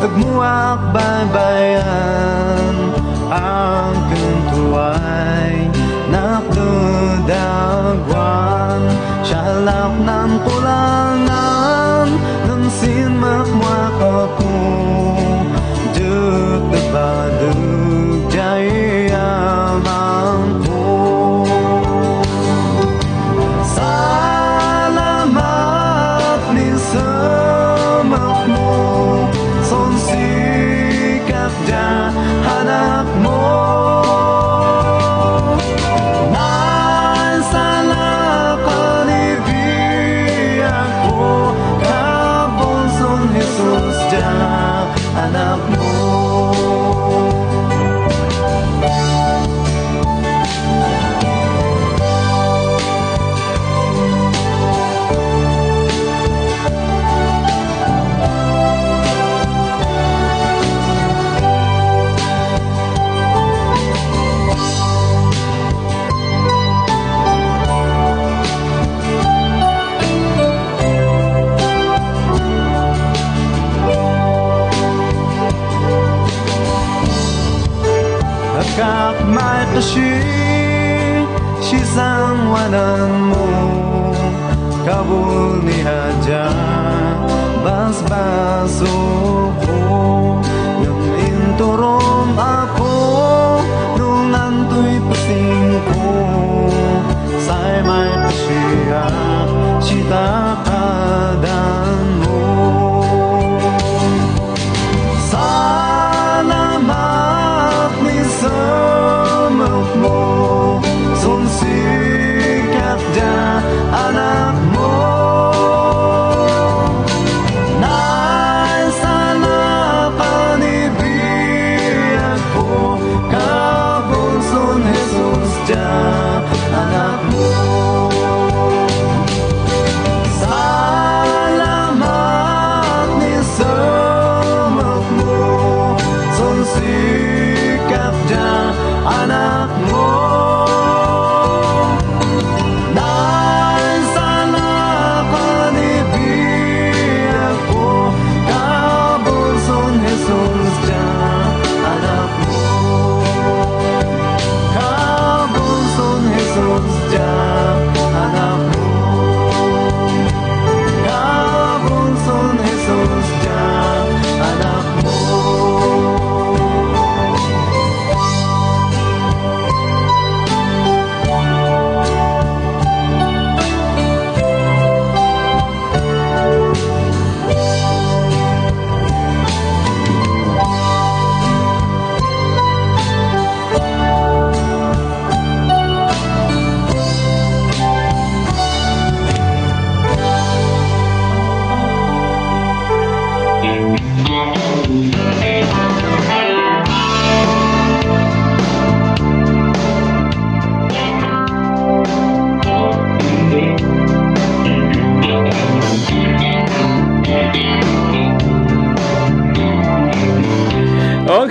Agmuak baybayan ang kuntuay nakdudagwan syalak ng tulangan ng sinmak muak ako duk badug jayamang ko salamat ni semak mo son sikap ja anak mo nan salah kalibiak ko kabon son Jesus ja anak mo. Kak mai kashi shisang wanan mo kabul ni haja bas baso ko yung inturom ako nung nanto'y pasing ko say mai kashi shita kadan mo semak mo son sikap ja anak mo nay sana panibiak ko kabon son Jesus ja anak mo salamat ni semak mo son sikap ja anak mo nan salah panibiak ko kabon son Jesus ja anak mo kabon son Jesus ja anak mo kabon son Jesus ja anak mo.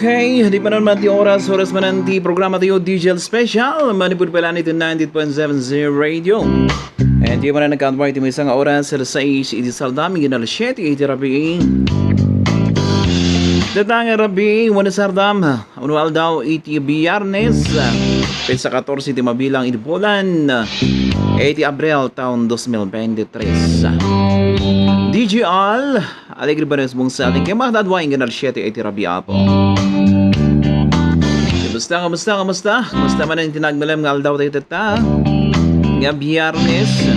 Okay, di pa naman ti oras man ti programa tayo DJ Special Manipur pala nito 90.70 Radio. And di pa na nag-countbar ti may isang oras sa 6 iti saldami ginal 7 iti rabi datang rabi wana sardam unual daw iti biyarnes petsa 14 iti mabilang iti bulan iti Abril taon 2023. DJ Al alegre ba nes mong sa ating kaya makadadwain ginal 7 iti rabi apo. Kamusta man ang tinagmalam nga aldaw tayo tata nga biyarnes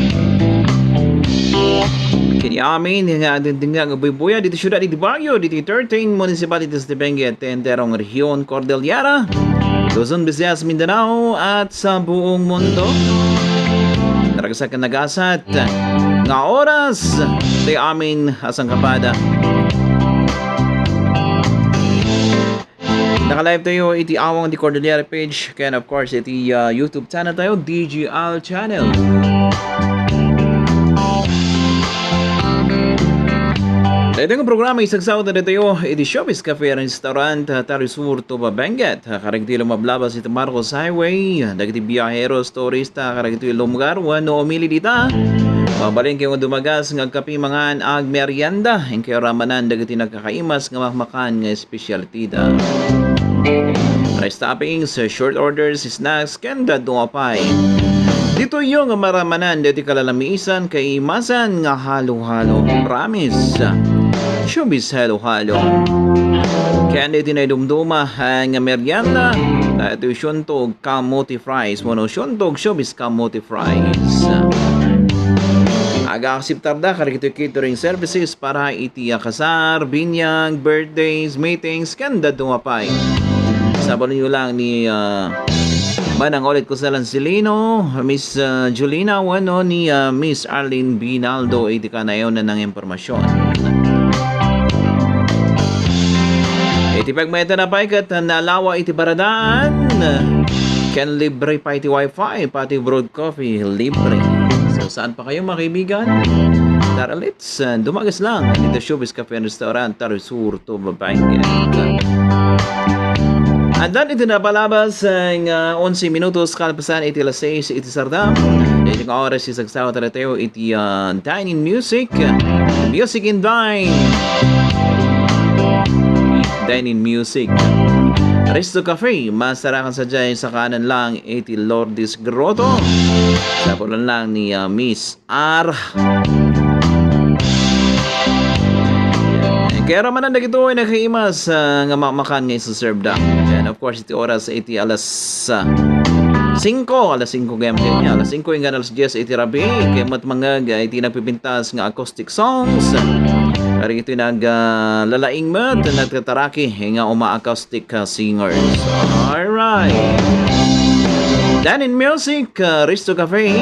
Kini amin nga dinga nga bubuya dito syudad di Baguio, dito 13 municipalities de Benguet, enterong rehiyon Cordillera, Luzon, Visayas, Mindanao at sa buong mundo. Naragasa ka nagasat nga oras di amin asang kapada. Naka-live tayo iti awang di Cordillera page, kaya of course iti YouTube channel tayo, DGL channel. Dahil ang programa isagsaw na tayo iti Showbiz Cafe and Restaurant Tarisur, Tuba, Benguet. Karagtilo mablabas iti Marcos Highway, dagiti biyaheros, turista, karagtilo lugar, wano umili dita. Mabalin kayo dumagas ng kapi mangan ag merienda, ang kayo ramanan dagiti nagkakaimas ng makmakan ng espesyalitida. Rice toppings, short orders, snacks, kanda dumapay. Dito yung maramanan dati kalalamisan kaimasan nga halo-halo. Promise. Showbiz halo-halo. Kaya dito na dumduma nga merienda. Ito yung syuntog kamote fries. Mono syuntog showbiz kamote fries. Aga kasiptarda karikito catering services para iti kasar, binyag, birthdays, meetings, kanda dumapay. Sabanin nyo lang ni Manang ulit ko sa Lancelino, Miss Julina Wano ni Miss Arlene Binaldo. Iti ka na yun na ng impormasyon. Iti pagmeta na paikat nalawa iti baradaan. Ken libre pa iti wifi, pati brewed coffee libre. So saan pa kayo mga kaibigan? Tara let's dumagas lang dito Showbiz Cafe and Restaurant Tarisur, Tuba, Benguet. At dan ito na palabas ang 11 minutos kalpasan iti alas 6 iti sardam. Dito ng oras isagsawa tayo iti Dine in Music. Music in Dine. Dine in Music. Resto Cafe. Masarakan sa dyan sa kanan lang iti Lourdes Grotto. Sa pulan lang ni Miss R. Kaya ramanan na ito ay nakaimas nga makan ngayon sa serve da. And of course, iti oras iti alas 5. Alas 5 game kanya. Alas 5 yung alas 10 iti rabi. Kaya matmangag iti nagpipintas nga acoustic songs. Kaya ito naglalaing mat nagtataraki nga uma-acoustic singers. Alright. Dan in Music, Risto Cafe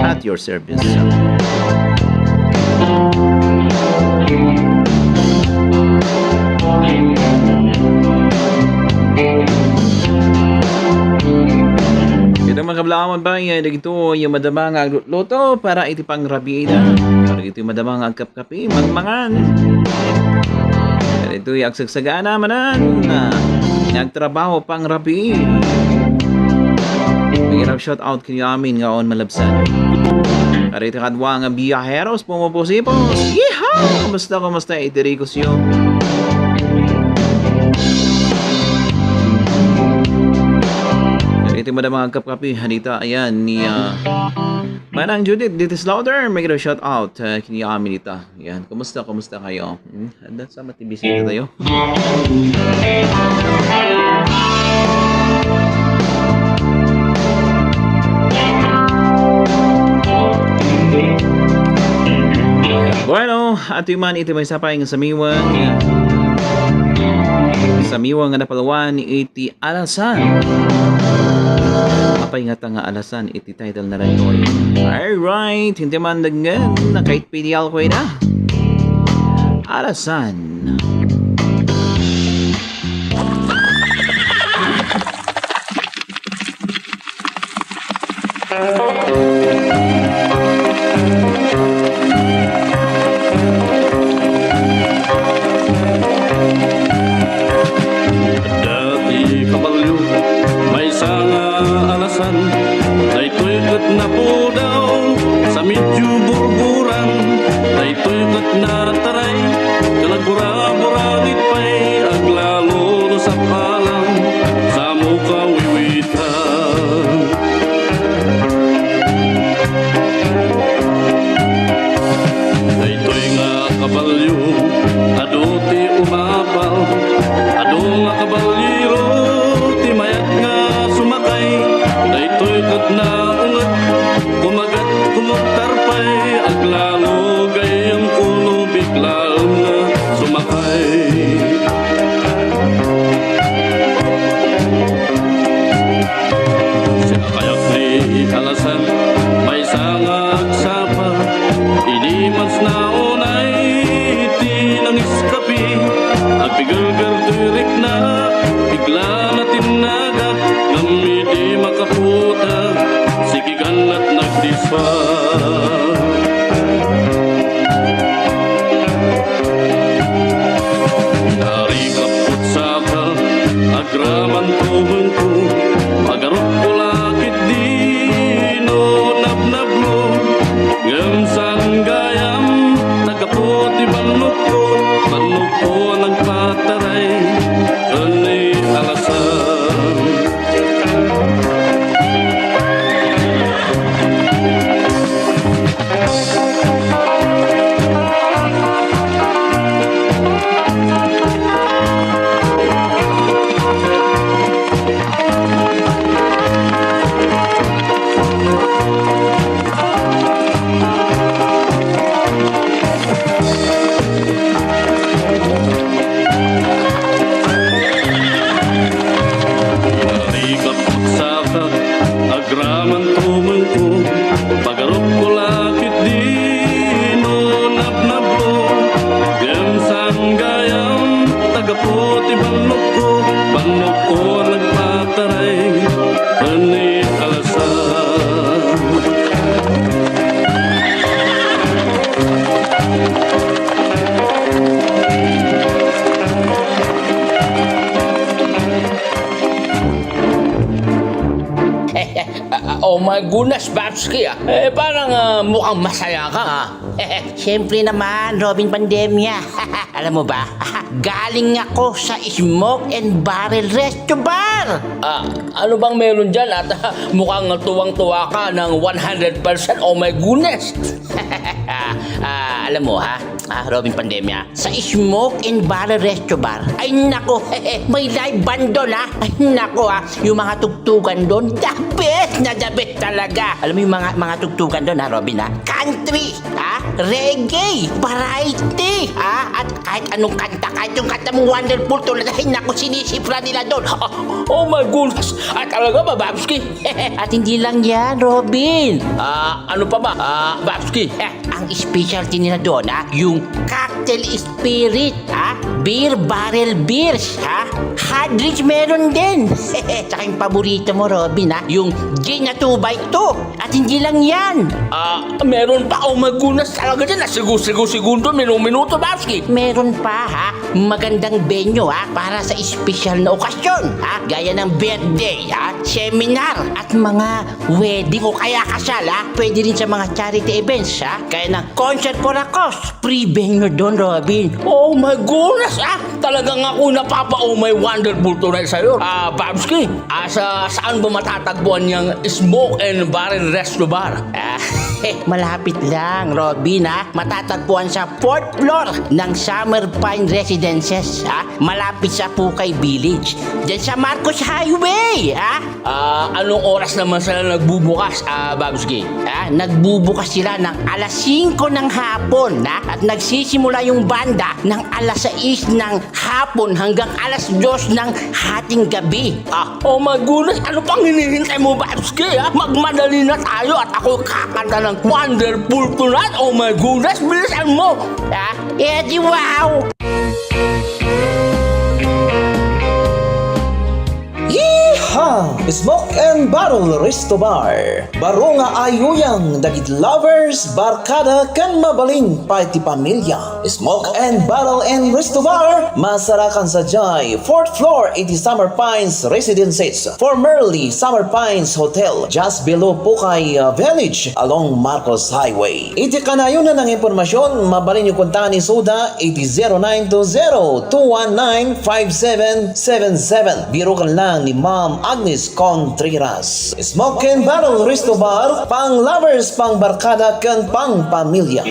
at your service. Ito mga kablaman ba dito yung madamang agluto para iti pang rabida. Para ito yung madamang agkap-kapi magmangan. Ito yung agsagsagana manan nagtrabaho pang rabi. Magirap shout out kayo amin nga on malabsan. Para ito kadwa nga biyaheros pumupusipos. Yeehaw! Kamusta iti Ricos yung ito mga mga kapi hanita ayan ni Manang Judith dito Slaughter. May shout out kini amin ita. Yan, kumusta kayo? Handa sa matibisita tayo. Bueno, at yung man ito may sapay ng samiwang nga napalawan iti alasan. Apay nga nga alasan iti title na rin ko. Alright, hindi man naggan na kahit PDL ko na. Alasan. Dati kabalyo may sanga alasan daytoy ket na po daw sa medyo burburan daytoy ket na taray kalagura-buragit pay aglalo sa palang sa muka wiwitan daytoy nga kabalyo ado ti umapal ado nga kabalyero ti mayat nga sumakay daytoy ket na unget kumagat kumuktarpay aglalo gayem pa. Narikapot sa ka, agraman tuwang ko, magarot ko lakit di no nabnablo. Gamsan gayam, tagaputi manok ko nagpataray, kani alasan. Agraman tumang ko, pagarot ko lakit di no nabnablo. Gamsan gayam, tagaputi banok ko nagpataray, kani alasan. Oh my goodness, Babski parang mukhang masaya ka Siyempre naman, Robin Pandemya. Alam mo ba, galing ako sa Smoke and Barrel Resto Bar. Ano bang meron dyan at mukhang tuwang-tuwa ka ng 100%? Oh my goodness. Alam mo Robin Pandemya, sa Smoke and Barrel Resto Bar, ay nako, may live band doon Ay nako yung mga tugtugan doon, the best na the best talaga. Alam mo yung mga tugtugan doon Robin country, reggae, variety, at kahit anong kanta, kahit yung kanta mong wonderful tulad, ay nako, sinisipra nila doon. Oh my goodness, talaga ba, Babski? At hindi lang yan, Robin. Ano pa ba, Babski? Ang specialty nila doon, yung cocktail spirit, beer barrel beers, hard drinks meron din. Tsaka yung paborito mo, Robin, yung gin na 2x2. At hindi lang yan. Meron pa, oh my goodness, talaga dyan, segundo, minuto, Babski. Meron pa, magandang venue, para sa espesyal na okasyon, gaya ng birthday, seminar, at mga wedding o kaya kasal, pwede rin sa mga charity events, kaya ng concert for a cause. Free venue doon, Robin. Oh my goodness, talagang ako napapa-oh my wonderful tunay sa'yo. Babski, saan ba matatagpuan niyang Smoke and Barrel Resto Bar? Malapit lang, Robin, matatagpuan sa 4th floor ng Summer Pine Residences, malapit sa Pukay Village, dyan sa Marcos Highway, Anong oras naman sila nagbubukas, Babski? Nagbubukas sila ng alas 5 ng hapon, at nagsisimula yung banda ng alas 6 ng hapon hanggang alas 2 ng hating gabi. Oh my goodness, ano pang hinihintay mo, Babski? Magmadali na tayo at ako kakanta ng wonderful tonight. Oh my goodness, bilisan mo. Di wow! Smoke and Barrel Resto Bar. Baro nga ayuyang dagit lovers, barkada kan mabalin pati pamilya. Smoke and Barrel and Resto Bar, masarakan sa Jai, 4th floor, 80 Summer Pines Residences, formerly Summer Pines Hotel, just below Pukay Village, along Marcos Highway. Iti kanayon na ng impormasyon, mabalin yung kontahan ni Suda, 80-920-219-5777. Biro ka lang ni Ma'am Agnes Contreras. Smoke and Barrel Resto Bar, pang lovers, pang barkada, kan pang pamilya.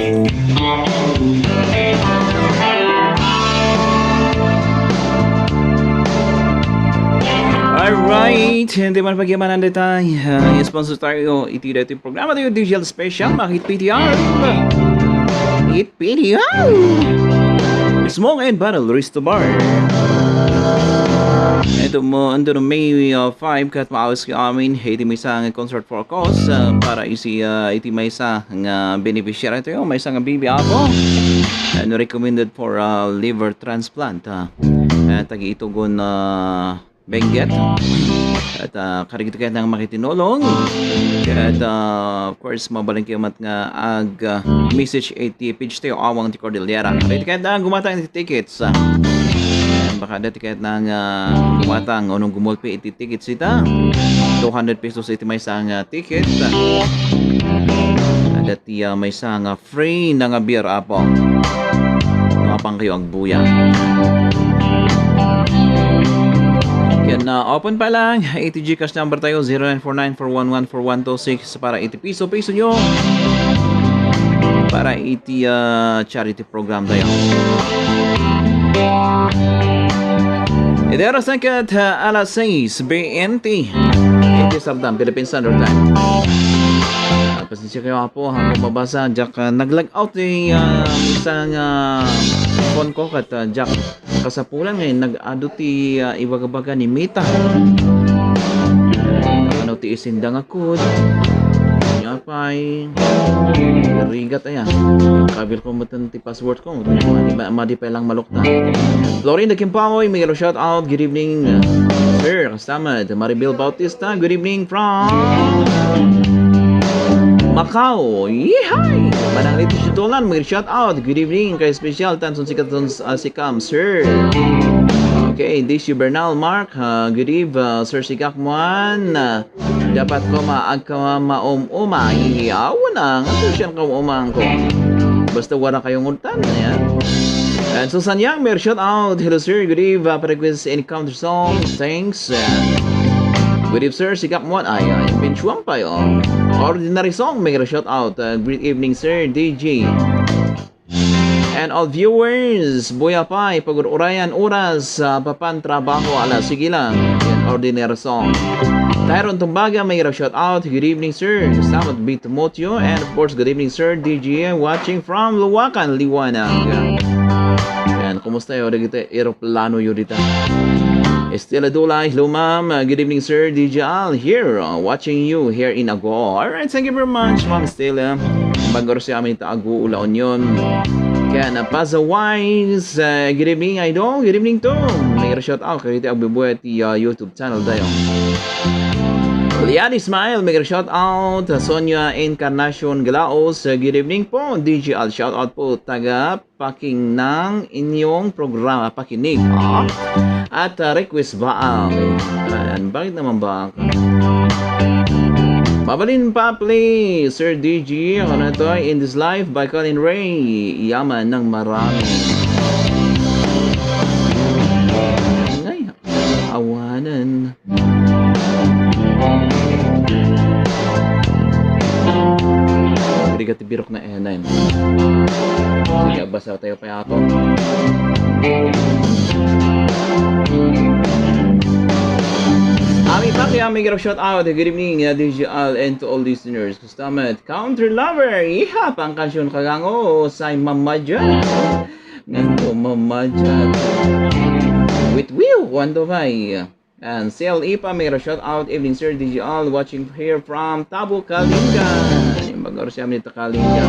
Alright, hindi man pagyaman ang detay. I-sponsor tayo, iti dito yung programa tayo, Digital Special, makit PTR. Hit PTR. Smoke and Barrel Resto Bar. Ito mo, ando no May 5 kat maawas ka amin, iti may isang concert for a cause para iti may isang beneficiary ito may isang baby ako recommended for liver transplant tagi ito gun Benguet. At karigito kayo ng makitinulong. At of course, mabaling kayo mat nga ag message 80 page tayo awang ti Cordillera. Karigito kayo na gumatang ti tickets. Baka dati kahit nang gumatang o nung gumulpi iti tickets ita 200 pesos iti may isang ticket dati may isang free na nga beer apo mapang kayo ang buya yan open pa lang 80 Gcash number tayo 0949411412 para 80 peso nyo para iti charity program tayo. Idera second alas 6 BNT iti Sardam, Philippine Standard Time. Pasensya kayo po habang mabasa Jack nag-log out isang phone ko kat Jack kasapulan ngayon nag-ado ti ibaga-baga ni Mita ano ti isindang akod nyapay rigat ayan kabil ko matan ti password ko madi pa lang malukta Florin Kimpaoy may shout out good evening sir kasama Maribel Bautista good evening from Macau yihay manang lito si Tolan may shout out good evening kay special tanson sikam sir okay this you Bernal Mark good eve sir Sikak Muan dapat ko maum-uma iyawan na nga siya kaumang ko basta wala kayong utan ayan. And Susan Yang may shout out hello sir good eve request encounter song thanks good eve sir Sikak Muan ay pinchuan pa yun ordinary song may shout out great evening sir DJ and all viewers buya pa pag-urayan oras papan trabaho ala sige lang yan ordinary song Tyron Tumbaga may shout out good evening sir Samat B. Timoteo and of course good evening sir DJ watching from Luwakan Liwanag yan kumusta yun dito aeroplano yun dito Estela Dulay hello ma'am good evening sir DJ Al here watching you here in Ago alright thank you very much ma'am Estela bagor siya amin ita Ago Ulaon yun kaya na Pazawise good evening idol good evening to may shout out kayo ito agbibuhay ti YouTube channel tayo Lian Ismail may shout out Sonia Encarnacion Galaos good evening po DJ Al shout out po taga paking ng inyong programa pakinig at request ba bakit naman ba Mabalin pa please Sir DG ano to in this life by Colin Ray yaman ng marami ngay awanan Rigat birok na enain sige basa tayo pa ako Ami Paki, may shout out. Good evening, DJ Al, and to all listeners. Kustamat, Counter Lover. Iha, pang kansyon kagango sa Mamadjat. Nganto Mamadjat. With Will, wando bay. And CLE pa, may shout out. Evening, sir, DJ Al, watching here from Tabo, Kalinga. Yung bagar siya nito Kalinga.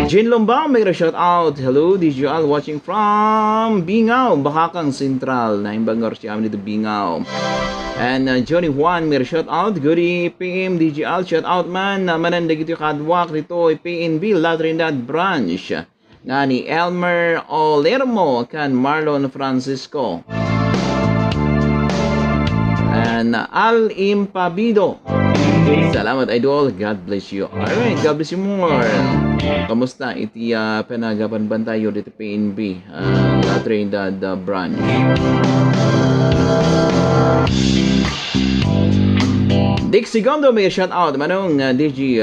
Jane Lombao, may shout out. Hello, DJ Al, watching from Bingaw, Bakakang Central. Na yung bagar siya nito Bingaw. And Johnny Juan may shout out good PM DJ Al shout out man manandag ito kadwak dito PNB La Trinidad branch nga ni Elmer Olermo kan Marlon Francisco and Al Impabido salamat idol God bless you alright God bless you more kamusta iti panagapan bantayo dito PNB La Trinidad branch Dick Sigondo may shout out manong DJ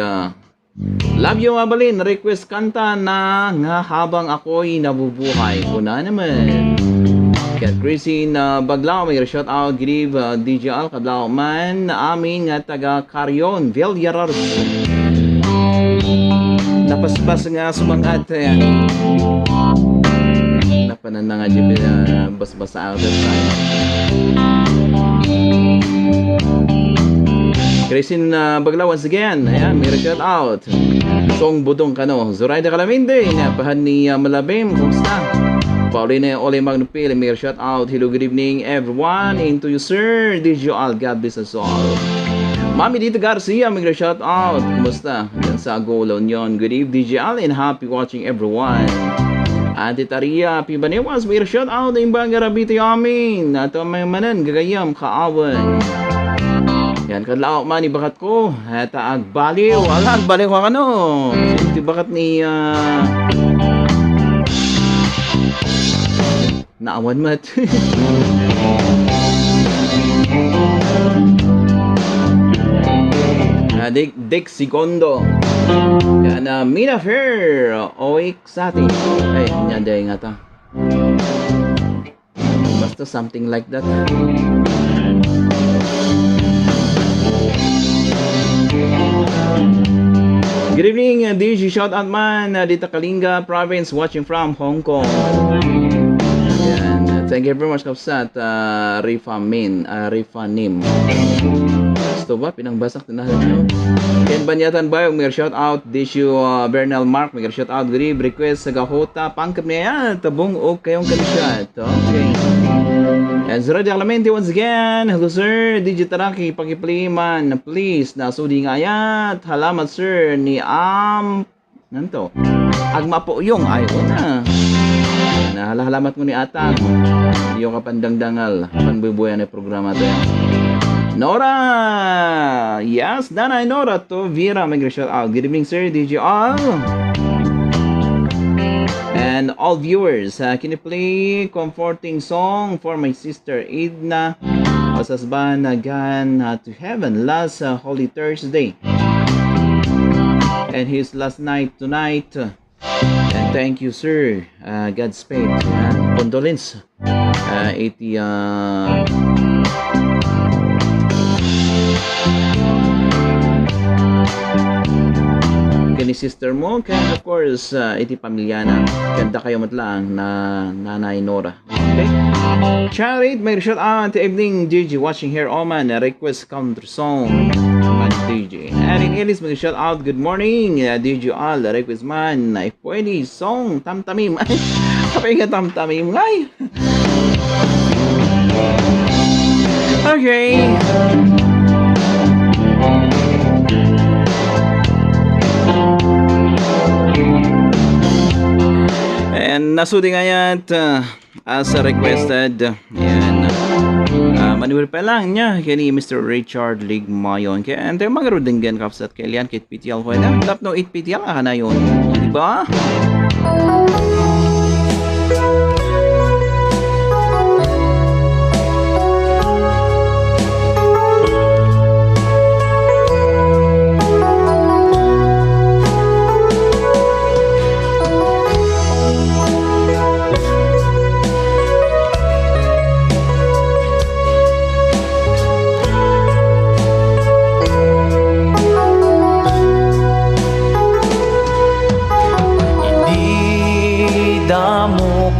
love you mabalin request kanta na nga habang ako'y nabubuhay kuna naman kaya Christine Baglao may shout out give DJ Al Kadlao man amin nga taga Carrion Villaros napaspas nga sumangat yan napanan na nga dyan bas-basa out of time Christine Baglao once again ayan may shout out Song Budong Kano Zoraida Calaminde napahan ni Malabim kumusta Paulina Ole Magnupil, may shout out. Hello, good evening everyone. Into you, sir. DJ Al, God bless us all. Mami Dita Garcia, may shout out. Kumusta? Yan sa Agolon yon. Good evening, DJ Al, and happy watching everyone. Ate Taria, Pibanewas, may shout out. Imbang garabiti amin. Ato may manan, gagayam, kaawan. Yan, kadlao man, ibakat ko. Hata agbaliw. Ala, agbaliw ko ano. Sinti bakat ni... naawan mat. Dick Segundo. Yan, Mina Fair. Oik sa atin. Ay, nyanday nga ta. Basta something like that. Good evening, DJ shout out man, Dita Kalinga province, watching from Hong Kong. Yan, thank you very much kapsat, Rifa Nim. Gusto ba? Pinangbasak tinahan nyo. Ken Banyatan Bayog, may shout out. Dishu Bernal Mark, may shout out. Grib, request sa Gahota. Pangkap niya yan. Tabong o kayong kalishat. Okay. And Zara Dialamente once again. Hello sir. DJ Taraki, pakipliman. Please, nasudi nga yat. Halamat sir ni nanto. Agma po yung ayaw na. Halamat mo ni Atang. Yung kapandangdangal. Panbubuyan na programa tayo. Nora! Yes, Nanay Nora to Vera, may shout out. Good evening, sir. DJ Al. And all viewers, can you play comforting song for my sister Edna Osasban Gan to heaven last Holy Thursday and his last night tonight. And thank you, sir. Godspeed. Condolence. Kani sister mo, and of course, iti pamilya na. Ganda kayo matlang na Nanay Nora. Okay? Charit, may shout out to evening DJ watching here. Oman, request counter song. Man DJ. Erin Ellis, may shout out. Good morning, DJ Al. Request man. Ay, pwede song. Tamtamim. Kapag nga tamtamim. Ay. Okay. And nasudi nga yan as requested. Yan. Manuel pa lang niya kini Mr. Richard Ligmayon. Kaya ante magarudin gan kapsat kailan kit PTL ko na. Tapno 8 PTL na yun. Diba?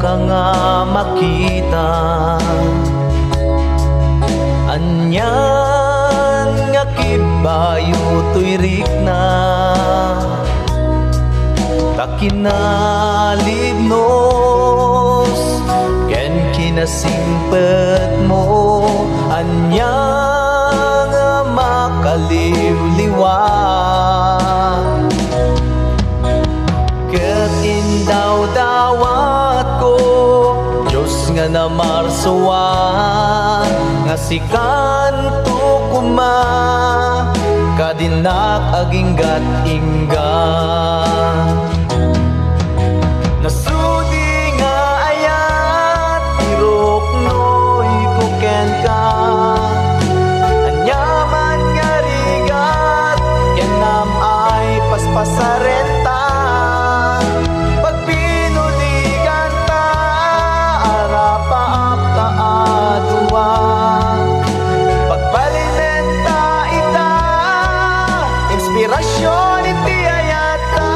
Ka nga makita anyan nga kibayo tuyrik na takinalibnos ken kinasimpet mo anyan nga makaliliwan ket indaw-dawat ko Diyos nga na marsuan nga si kanto kuma kadinak aginggat ingga nasudi nga ayat irok noy kuken ka anyaman nga rigat yanam ay paspasarenta inspirasyon iti ayata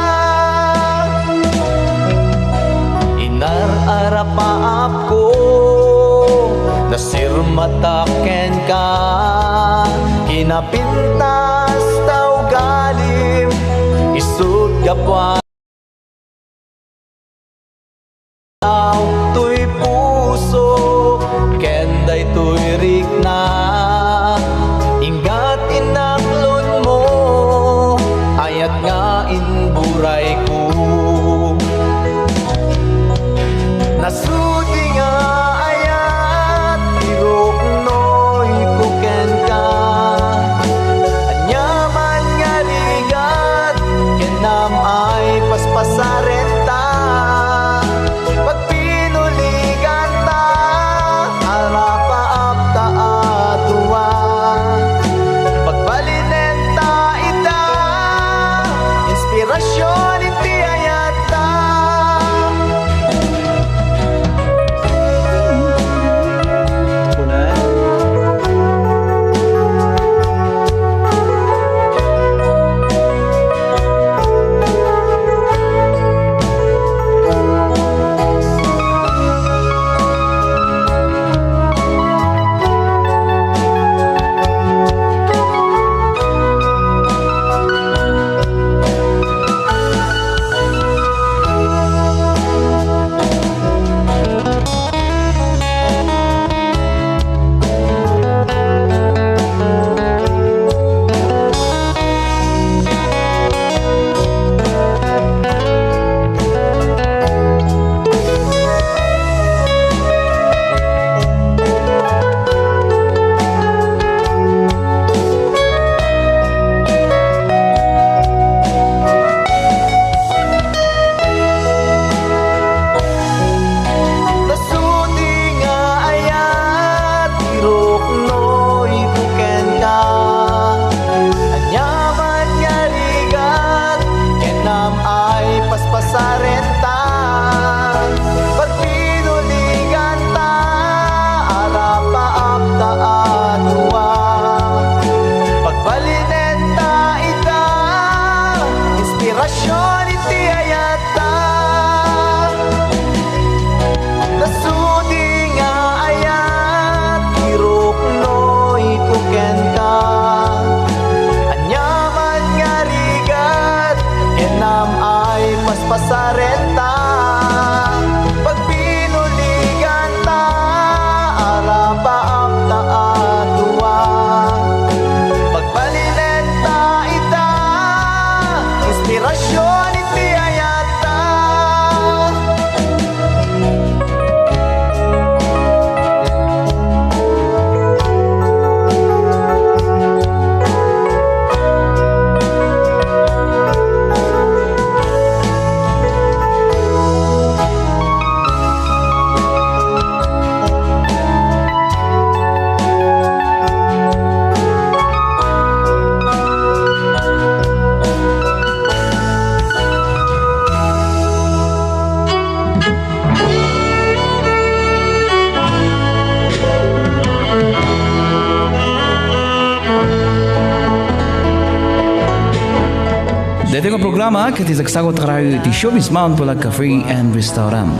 inararapaap ko nasirmataken ka kinapintas tau galim isut gapwa tuy na ingat inaklon mo ayat nga inburay ko nasudi nga ayat irok no'y kuken ka anyaman nga ligat kenam ay paspasaren ta pag pinuligan ta arapaap ta atuwa pagbalinen ta ita inspirasyon iti ayata Punan. nasudi nga ayat irok no'y buken ka anyaman nga rigat kenam ay paspasaren ta pag pinuligan ta arapaap ta atuwa pagbalinen ta ita inspirasyon iti ayata nasudi nga ayat irok no'y kuken ka anyaman nga rigat kenam ay paspasaren ta pag pinuligan ta arapaap ta atuwa pagbalinen ta ita inspirasyon iti ayata Dito ang programa katisagsagot karayo iti Showbiz Mount Bulag Cafe and Restaurant.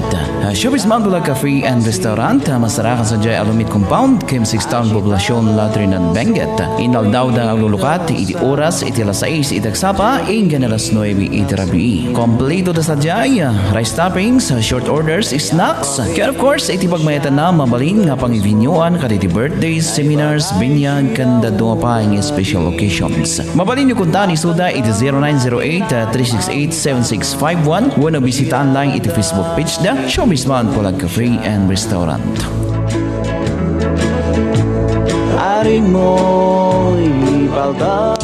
Showbiz Mount Bulag Cafe and Restaurant masarakan sa Jay Alumit Compound, Kim 6 Town Poblasyon, Latrin and Benguet. Inaldaw da ang lulukat iti oras iti alas 6 itagsapa inggan alas 9 iti rabii. Kompleto da sa Jay, rice toppings, short orders, snacks. Kaya of course iti pagmayatan na mabalin nga pangibinyuan kaditi birthdays, seminars, binyag, kanda pa ang special occasions. Mabalin nyo kunta ni Suda iti 0908-368-7651. Wano bisitaan lang iti Facebook page da Showbiz Mount Bulag Cafe and Restaurant. aring mo'y palda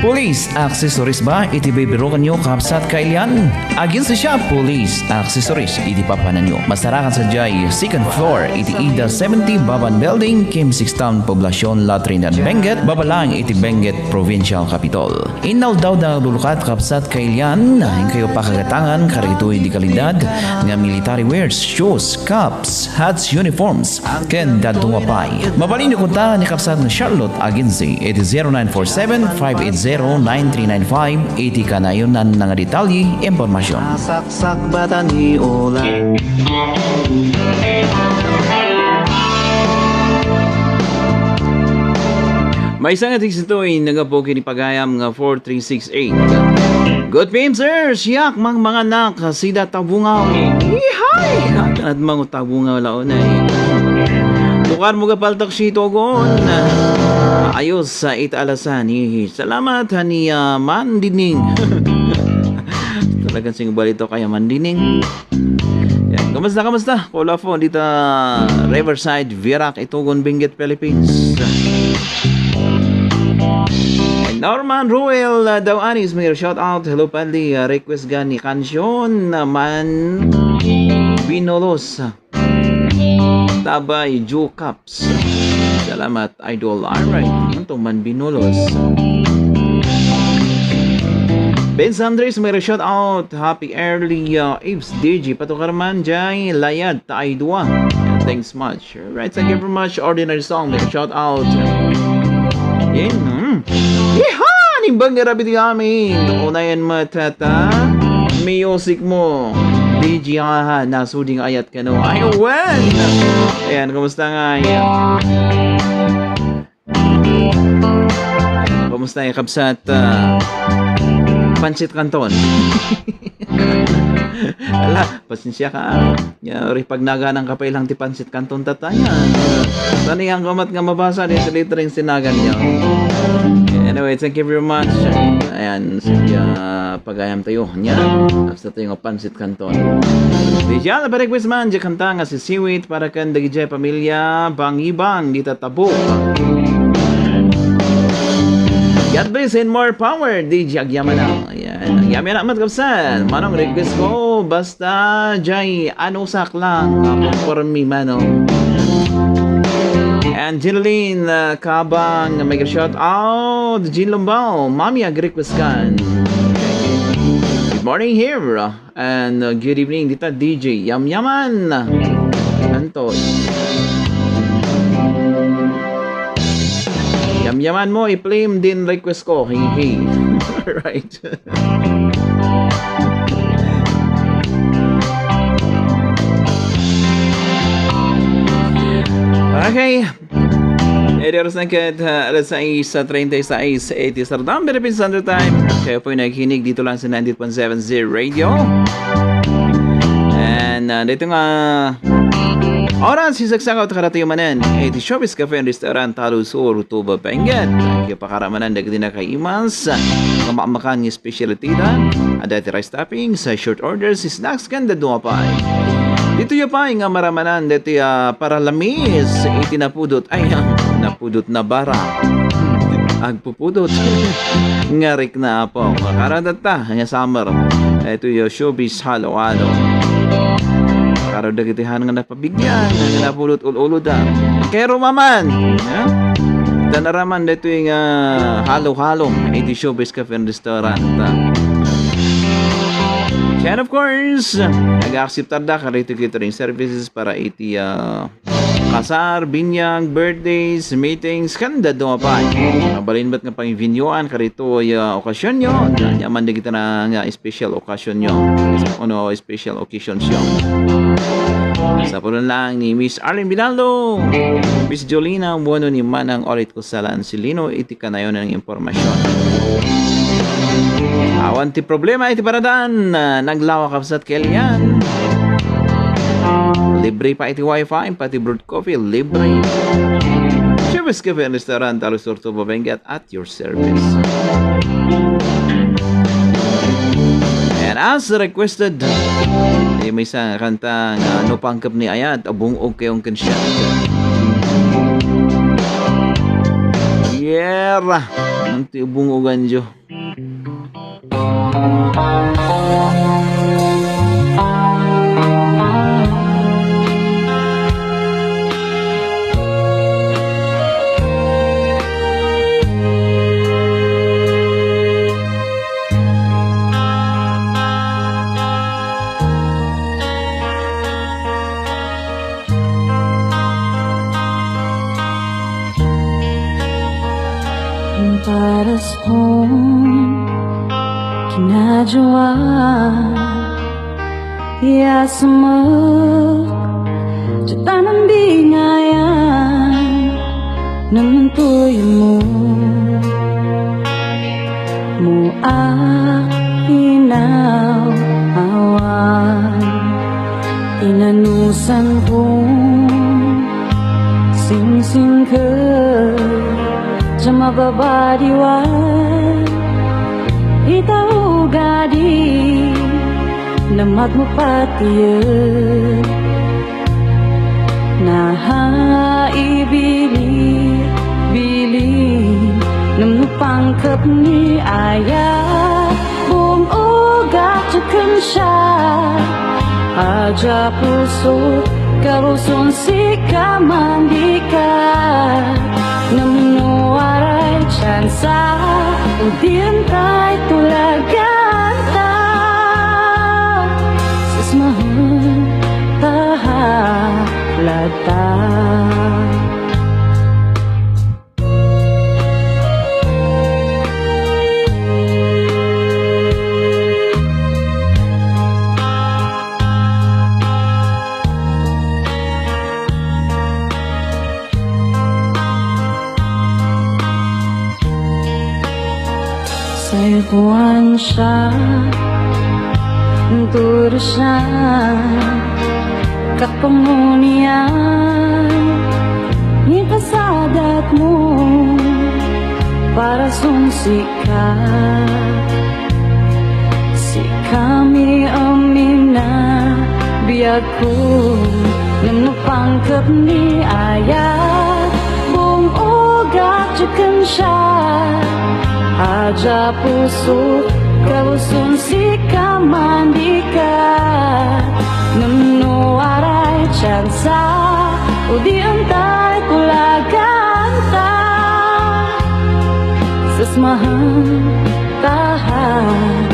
Police accessories ba iti bibirukan nyo kapsat kailian? Agin sa siya police accessories iti papanan nyo. Masarakan sa Jay, second floor iti Ida 70 Baban Building, Kim 6 Town Poblasyon, Latrin and Benguet, babalang iti Benguet Provincial Capital. Inal daw da lulukat kapsat kailian, nahin kayo pakagatangan karitoy di kalidad nga military wears, shoes, caps, hats, uniforms, ken dadungapay. Mabalin nyo kunta ni kapsat ng Charlotte Agency iti 0947-580-9395 iti kanayonan ng detalye impormasyon. saksak bata ni ulan May isang ating sitoy nagapoki ni Pagayam nga 4368. Good PM sir, siyak mga anak, sida tabungaw. Ihay! At mga tabo nga wala na eh. Tukar mo kapaltak sito gon. Ayos sa itaalasan. Salamat hani Mandining. Talagang sing balito kaya Mandining. Yan. Kamusta? Kola po dito Riverside, Virac, Itugon, Benguet, Philippines. Norman Ruel daw anis may shout out. Hello pali, request gani kansyon naman Binolos Tabay Joe Cups. Salamat idol. Alright, ito man Binolos. Ben Sandres may shout out. Happy early Eves DJ patukarman jay layad taay dua. Thanks much. Right, thank you very much. Ordinary song may shout out. Yan. Ihan! Ibang garabit kami. Unayan matata. Music mo. DJ ha. Nasuding ayat ka no. Ayun! Ayan, kumusta nga yan? Kumusta yung kabsat? Pancit Canton. Ala, pasensya ka. Yari pag naganang kapay lang ti Pancit Canton tataya. Tani ang kamat nga mabasa dito liter yung sinagan niya. Anyway, thank you very much. Ayan, sige, pagayam tayo niya. After tayo nga Pancit Canton. Dijala pa request man, di kanta nga si Siwit para kan dagijay pamilya bang-ibang dito tabo. God bless and more power, DJ Agyaman na. Ayan, Agyaman na matkapsan. Manong request ko, basta jay anusak lang. For me, manong. Angeline Kabang, may shout out. Jean Lumbao, Mami ag-request kan. Good morning here. And good evening dito, DJ Yamyaman. Antoy. Yamyaman mo, i-flame din request ko. Hey. Alright. Okay. Oras na kat alas 6:36 Sardam, Philippines Standard Time. Kayo po yung naghinig dito lang sa 90.7 Radio. And dito nga oras sisagsakaw at karatayo manan. Di Showbiz Cafe and Restaurant Talo Sur, Tuba, Benguet. Kaya pakaramanan dagdi na kay Imans. Kamamakan niya specialty na. Adati rice topping sa short orders, snacks kanda dumapay. Dito yung pa nga maramanan. Dito para lamis. Itinapudot. Ay, napudot na bara. Agpupudot. Ngarik na po. Karadata. Nga summer. Ito yung Showbiz Halo-Halo. Karo dagitihan nga napabigyan, nga napulot ululod Kero maman. Tanaraman dito yung halo-halong iti Showbiz Cafe and Restaurant. And of course, nag-acceptar da karito catering services para iti kasar, binyag, birthdays, meetings, kanda dumapay. Mabalin ba't nga pang vinyoan karito okasyon nyo. Yaman di kita na nga special okasyon nyo. Special occasions nyo. Sa puno lang ni Miss Arlene Binaldo, Miss Jolina, buwano ni Manang Orit Kusalan Silino, iti kanayon ng impormasyon. Awan ti problema iti paradaan, naglawa kapsat kelian. Libre pa iti wifi, pati brewed coffee, libre. Showbiz Cafe and Restaurant, Talusur, Tuba, Benguet at your service. And as requested, may isang kanta nga pangkap ni Ayat, abungog kayong kensya. Yeah, ang tiubungogan dyo. Para sa home kinadyawa iya semek cetanang bingayan nentuy mo inaw awan san home sing sing ke Jama babadiwan Itaw gadi Namat mo patiyan Naha ibili Nung pangkap ni ayah Bung ugat cekan siya Aja puso Karusun si kamandika Nung waray tsansa Udian tay tulagan ta Sismahan tahalata Sayuan siya Turusan Kapamunian Yung kasadat mo Para sumsika Si kami amina Biyag ko Nang napangkap ni ayah Buong ugat Tsakan siya Aja puso Kalusun si kamandika Nunu aray tsansa Udi antay tulagan ta Sesmahan tahalata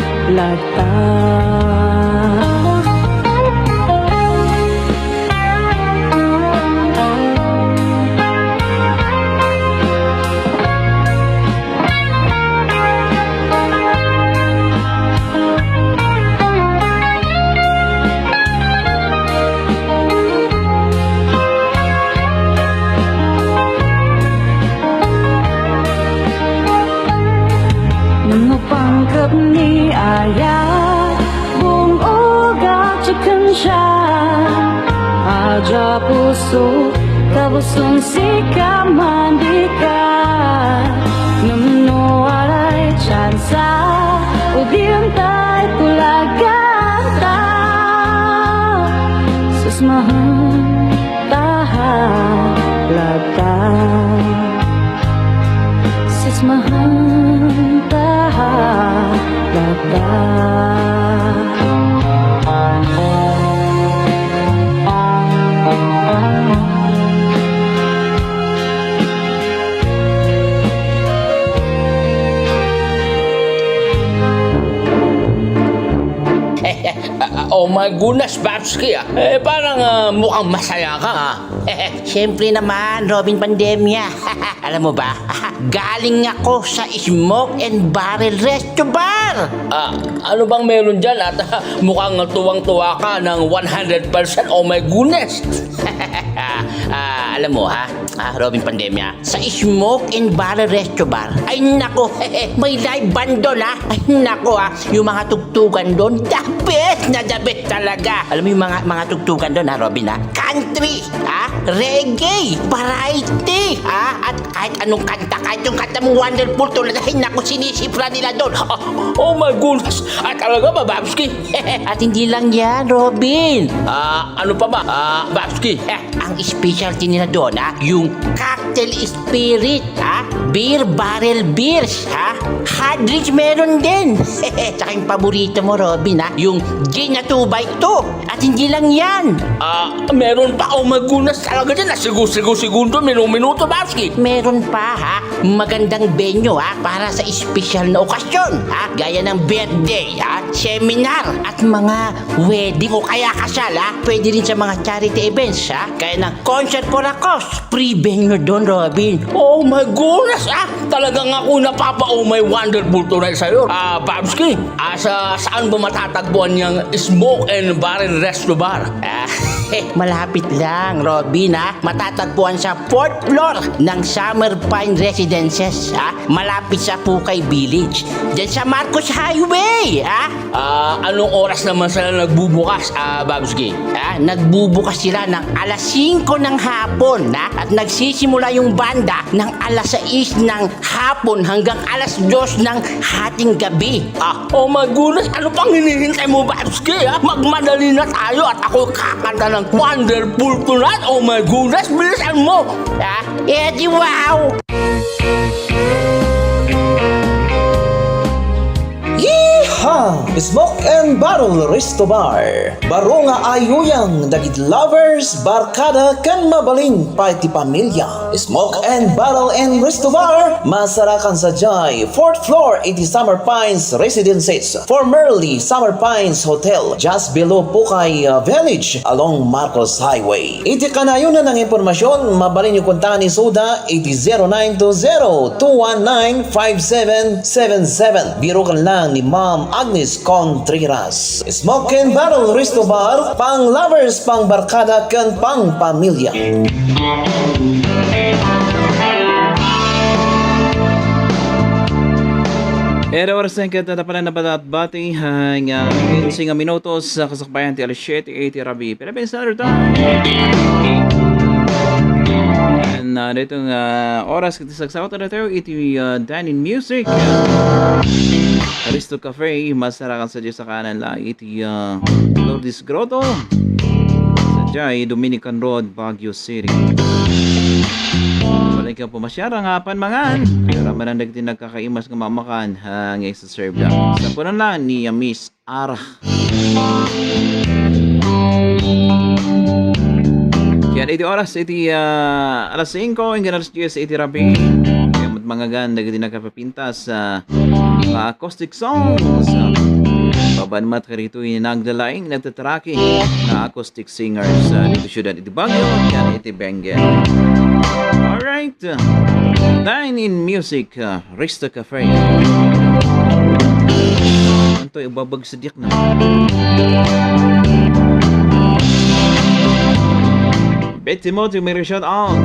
Pangkap ni ayah Bung ugat Tsakan siya Aja puso Kabusun si kamandika Nunu aray tsansa Udian tay tulagan ta Sesmahan tahalata Sesmahan Oh my goodness, Babski parang mukhang masaya ka Siyempre naman, Robin Pandemya. Alam mo ba, galing ako sa Smoke and Barrel Resto Bar. Ano bang meron dyan at mukhang tuwang-tuwa ka ng 100%? Oh my goodness! Alam mo Robin Pandemya, sa Smoke and Barrel Resto Bar, ay nako, may live band doon Ay nako yung mga tugtugan doon, the best na the best talaga. Alam mo yung mga tugtugan doon Robin country, reggae, variety, at kahit anong kanta, kahit yung kanta mong wonderful tulad, ay naku, sinisipra nila doon. Oh my goodness! Talaga ba, Babski? At hindi lang yan, Robin. Ano pa ba, Babski? Ang specialty nila doon, yung cocktail spirit, beer barrel beers, hard drinks meron din. Tsaka yung paborito mo, Robin, yung gin na 2x2. At hindi lang yan. Meron pa, oh my goodness, talaga dyan, segundo, minuto, Babski. Meron pa, magandang venue, para sa espesyal na okasyon, gaya ng birthday, seminar, at mga wedding o kaya kasal, pwede rin sa mga charity events, kaya ng concert for a cause. Free venue doon, Robin. Oh my goodness, talagang ako napapa-oh my wonderful tunay sa'yo. Babski, saan ba matatagpuan niyang Smoke and Barrel Resto Bar? Malapit lang, Robin, ha? Matatagpuan sa 4th floor ng Summer Pine Residences, ha? Malapit sa Pukay Village. Diyan sa Marcos Highway, ha? Anong oras naman sila nagbubukas, Babski? Nagbubukas sila ng alas 5 ng hapon, ha? At nagsisimula yung banda ng alas 6 ng hapon hanggang alas 2 ng hating gabi. Oh my goodness, ano pang hinihintay mo, Babski, ha? Magmadali na tayo at ako kakanta ng Wonderful Tonight. Oh my goodness, bilisan mo! Di wow! Yeehaw! Smoke and Barrel Resto Bar. Baro nga ayuyang dagit lovers, barkada kan mabaling pati pamilya. Smoke and Barrel and Resto Bar. Masarakan sa Jai, 4th floor, 80 Summer Pines Residences. Formerly Summer Pines Hotel, just below Pukay Village along Marcos Highway. Iti kanayon na ng impormasyon, mabalin yung kuntahan ni Suda, 809202195777. Biro kan lang ni Ma'am Agnes Contreras. Smoke and Barrel Resto Bar, pang lovers, pang barkada, kan pang pamilya. Era oras na katatapalan na patatbati hanggang 15 minutos sa kasakbayan ti alas 7:80 Rabi. Philippines Standard Time. And dito oras kiti sagsawat na tayo iti Dining Music. Aristo Cafe, masarakan sa Diyos sa kanan lang iti Lourdes Grotto sa Jai, Dominican Road, Baguio City. Balik ka pumasyara nga panmangan. Kaya raman ang nagtin nagkakaimas ng mamakan hanggang sa serve lang. Sa punan lang ni Miss Ara. Kaya iti oras iti alas 5 hanggang alas 10 iti Rabi. Kaya mga gan nagtin nagkapapintas sa acoustic songs. Babanmat ka rito yung nagdalaing nagtatraki na acoustic singers dito syudad iti Baguio. Yan iti Benguet. Alright, Dine in Music, Risto Cafe. Ito, ibabagsadyak na. Betty Moto, may shout out.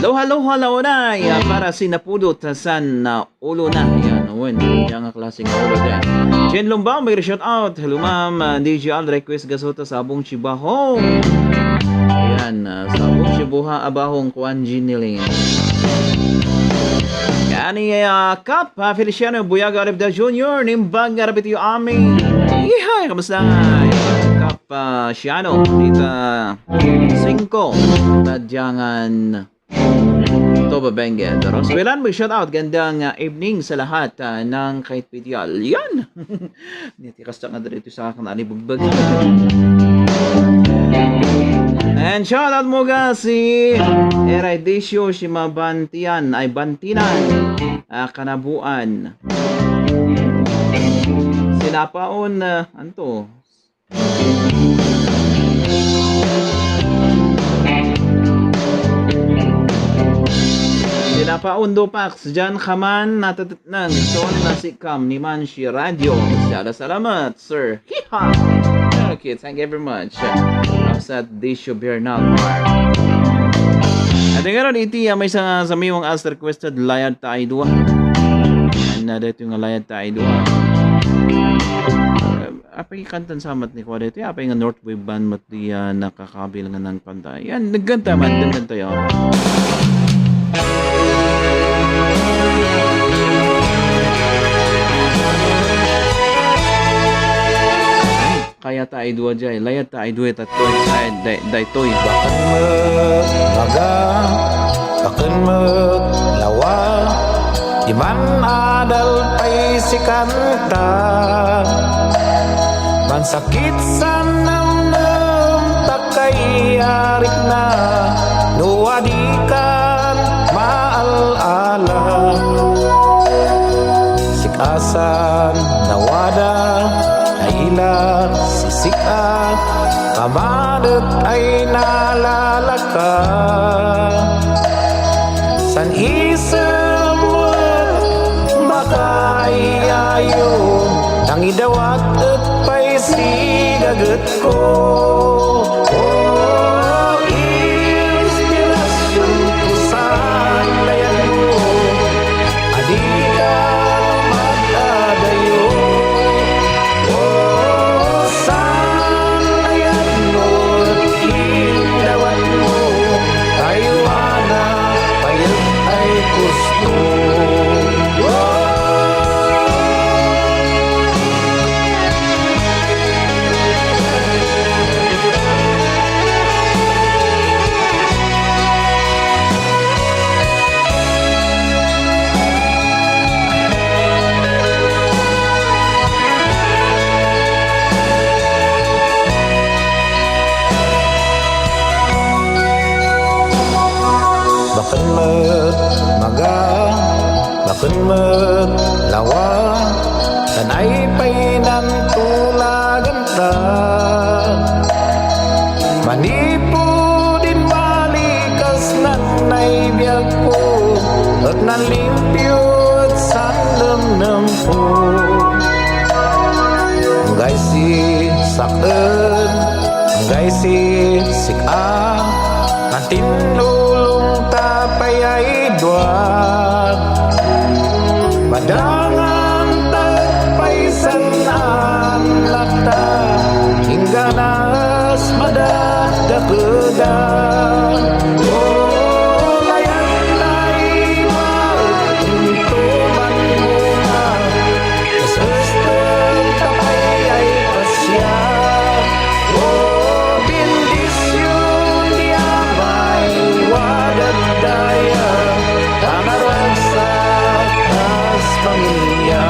Loha launay para sinapudot san ulo na. Yan, uwan. Yan ang klaseng ulo dyan. Chen Lumbang, may shout out. Hello ma'am, DJ Al, request gasota sabong chibaho. Ayan, sabong chibuha abahong kuanji niling. Yan Kap, Feliciano Buyaga Arabda Jr. Nimbang Arabit yung aming. Ihay, kamusta nga? Kap Shiano, Tita 5, Tadyangan Toba Benguet. Roswellan, may shout out. Gandang evening sa lahat ng kahit pityal. Yan! Nitikas na nga dito sa akin alibugbag. And shout out mo ga si Eradisio Shimabantian ay Bantinan Kanabuan. Sinapaon anto Sinapaon do Pax Jan Kaman natatatnang son nasikam ni Manshi Radio. Salamat sir. Hiha. Okay, thank you very much. Sa Desio Bernal Park. At ngayon iti may sa miwang as requested layad tayo dua. And dito yung layad tayo dua. Apay kantan samat ni kwa dito. Apay nga North Wave Band mat di nakakabil nga ng pantay. Yan, nagganta man. Nagganta yun. Kaya tayo dua dyan, layat tayo dua tatlo, daytoy. Bakan maga, bakan maglawa, di man adal pa'y si kanta. Mansakit sa namnam, takay arik na, nuwadikan maal-ala. Sikasan nawada, ilar sisika pamadet ay nalalaka san isem makayayo nang idawat et pay sigaget ko. makenmet maga makenmet lawa tanay painan tulagan ta manipu din balikas nanay biyag ko at nalimpyo at sanlam po Ngay si sakten Ngay si sika Kantinulong tapay ay duwag Madangan tagpay sanan lakta Hingga nas madagdakedan Oh, layan-lay mauntuman bunga Sestem tapay ay pasya Oh, bendisyon dia may wadat daya Tanarag sa tas pamilya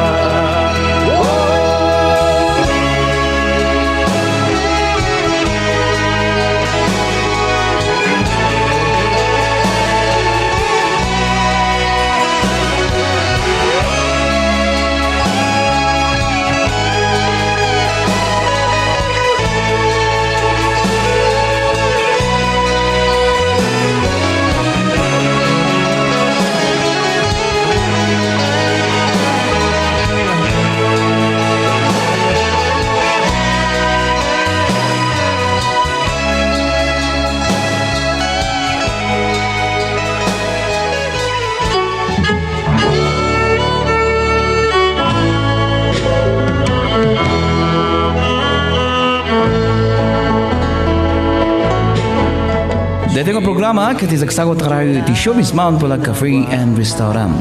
Dito ang programa katisagsagot karayo ti Showbiz Mount Bulag Cafe and Restaurant.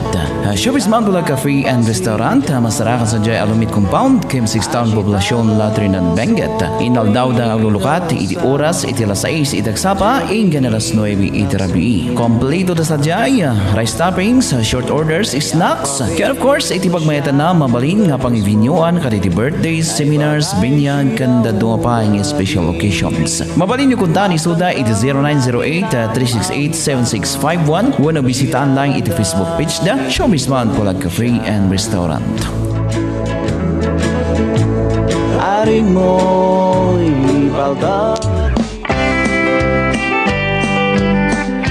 Showbiz Mount Bulag Cafe and Restaurant masarakan sa Jai Alumit Compound, Kim 6 Town, Poblasyon, Latrinan, Benguet. Inaldaw da aglulukat, iti oras, iti alas 6, iti agsapa, inggan alas 9, iti rabi. Kompleto da sa Jai, rice toppings, short orders, snacks. Kaya of course, iti pagmayatan na mabalin nga pang-ivinyoan kaditi birthdays, seminars, binyag, kanda pa ng special occasions. Mabalin nyo kunta ni Suda, iti 0908-368-7651. Wala bisitaan lang iti Facebook page da Showbiz Mount Bulag Cafe and Restaurant. Aring mo ipalda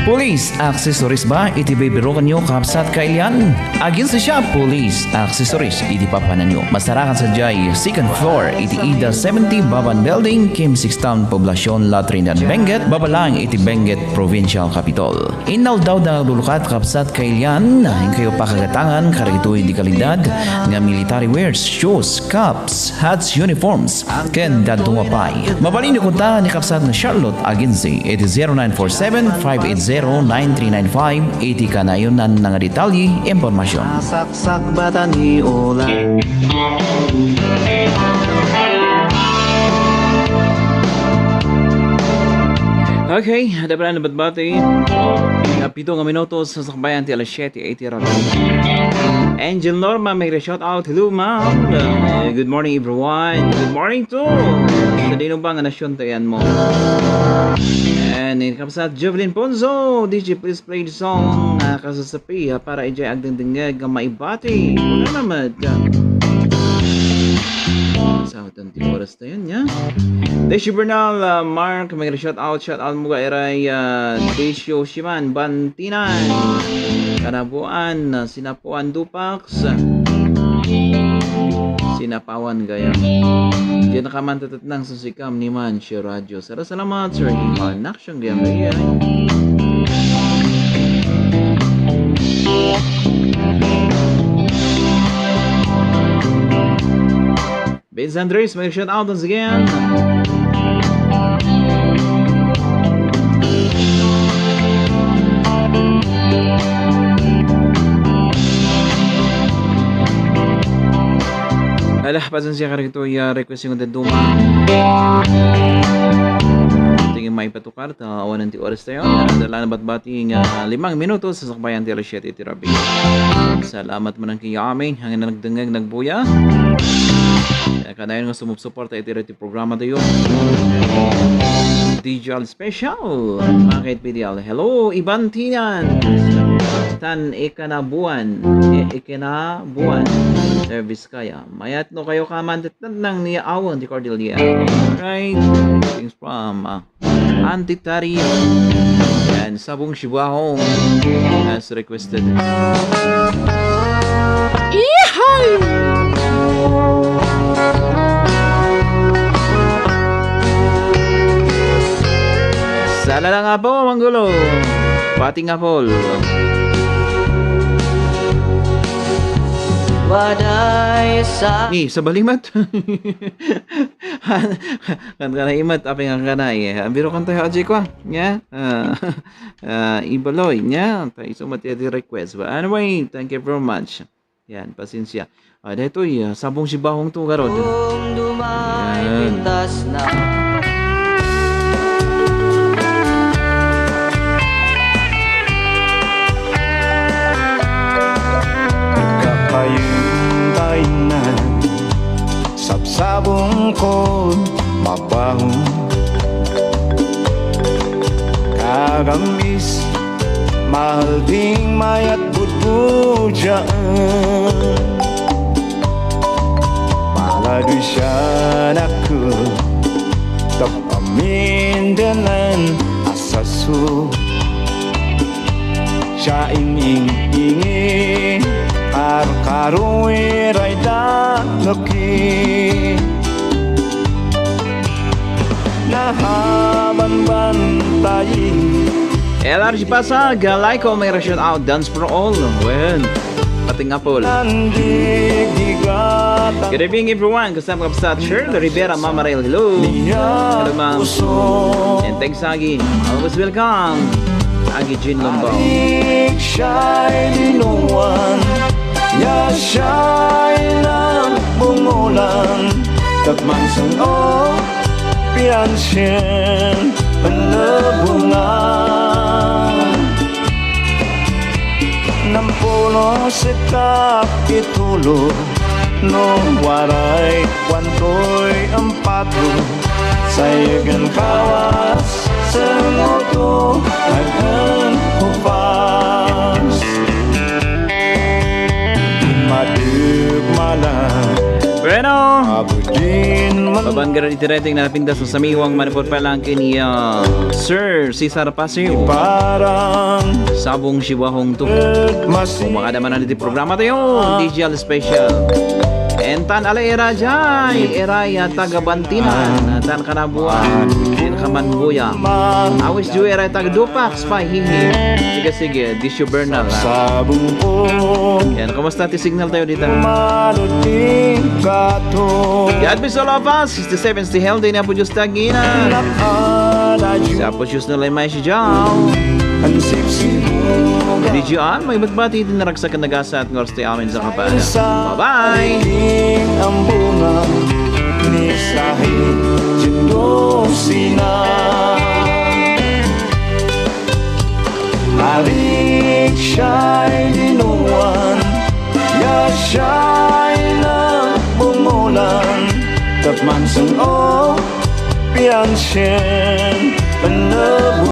Police accessories ba iti bibirukan nyo kapsat kailyan? Agin sa siya police accessories iti papanan nyo. Masarakan sa Jai, second floor iti Ida 70 Baban Building, Kim 6 Town, Poblasyon, Latrinan, Benguet, babalang iti Benguet Provincial Capital. Inal daw da lulukat kapsat kailyan, hing kayo pakagatangan karito di kalidad nga military wears, shoes, caps, hats, uniforms, ken dadungapay. Mabalin nyo kunta ni kapsat na Charlotte Agency iti 0947-580-9395 iti kanayon ng nga detalye impormasyon. saksak bata ni Ola Okay, ada pala nabatbati. Kapito nga minutos sa sakbayan ti alas 7:80 rabi. Angel Norma, may shout out. Hello, ma'am. Good morning, everyone. Good morning to. Sa dino ba nga nasyon tayan mo? And kapsat Jovelyn Ponzo, DJ please play the song kasasapi para ijay agdengdengag nga maibati. Wala naman. Sa utan ti oras na yun, ya. Desyo Bernal, Mark, may shout out mo ga eray Desyo Shiman, Bantinan, Kanabuan, Sinapuan Dupax, Sinapawan gaya. Diyan nakamantatat ng susikam ni Manche Radio. Salamat, sir. Anak siyang gaya gaya. Vince Andres, may shout out once again. Alah, pasensya ka rin ito request yung daduma. Tingin may patukar, awan ng oras tayo. Dala na batbating 5 minutos sa sakbayan ti alas 7 tirabi. Salamat man ang kiyamin, hanggang na nagdengag nagbuya. Kanayon nga sumupsuporta iti programa tayo. Digital Special. Bakit PDL? Hello, Ibantinan. Tan ikanabuan. Ikanabuan. Service kaya. Mayat no kayo kamandat ng niyaawon di Cordelia. Alright. Things from Antitario. Yan, Sabong Shibahong as requested. Sala na nga po, Manggulo. Pati nga po. Waday sa Sa balimat. Kan ka na imat, aping ang kanay. Ambiro kan tayo, Ajay ko. Nya? Ibaloy. Nya? Tayo sumati di request. But anyway, thank you very much. Yan, pasensya. Dito, sabong si Bahong to, Garod. kung dumay pintas na kapayuntayan sabsabong ko mabahong kagambis mahal ding mayat budbudyaan maladu siya naku tapamindanan asasu siya inging-ingin Ar-karuwi rayda nuki Nahaman bantayi LRG Pasag, Laiko, may ration out. Dance for all. Well, pating apol. Nandigdigatan Good evening everyone. Kasama ka sa Shirley Rivera, Mama Rail. Hello. Hello ma'am. And thanks Agi. Always welcome. Agi Jean Lombao. Adik siya'y dinuwan Ya siya'y nagbungulan Tagmansang o piyansyen Panabungan Nampulo sa kapitulo No waray kwanto'y ampatlo Sayagan kawas sa moto Naghan hupas Madugmalan Bueno. Abudin man Babanggaran itirating na napindas sa samiwang manipot pa lang kini Sir Cesar Paseo. Parang Sabong Shibahong to. Masih Kung makadaman na dito programa tayo, Digital Special. Entan ala era jay, eraya tagabantinan, tan kanabuan, din kamanbuya. Awis ju era tagadupak, spy hihi. Sige, Disyo Bernal. sabong ko Yan, kamusta ti signal tayo dito? Maluting kato God bless all of us, 67 stay healthy na po Diyos tagina. Nakadadyo Sa po Diyos na lamay si Jaw. Ang sipsibuga Di Diyan, may batbati din naragsak ang nagasa at ngors tayo amin sa kapana. Bye-bye! Pagiging ang bunga Ni Sahid Jendosina Harik siya'y dinuwan Ya siya'y nagbungulan Tapmansang o piyansyen Panabu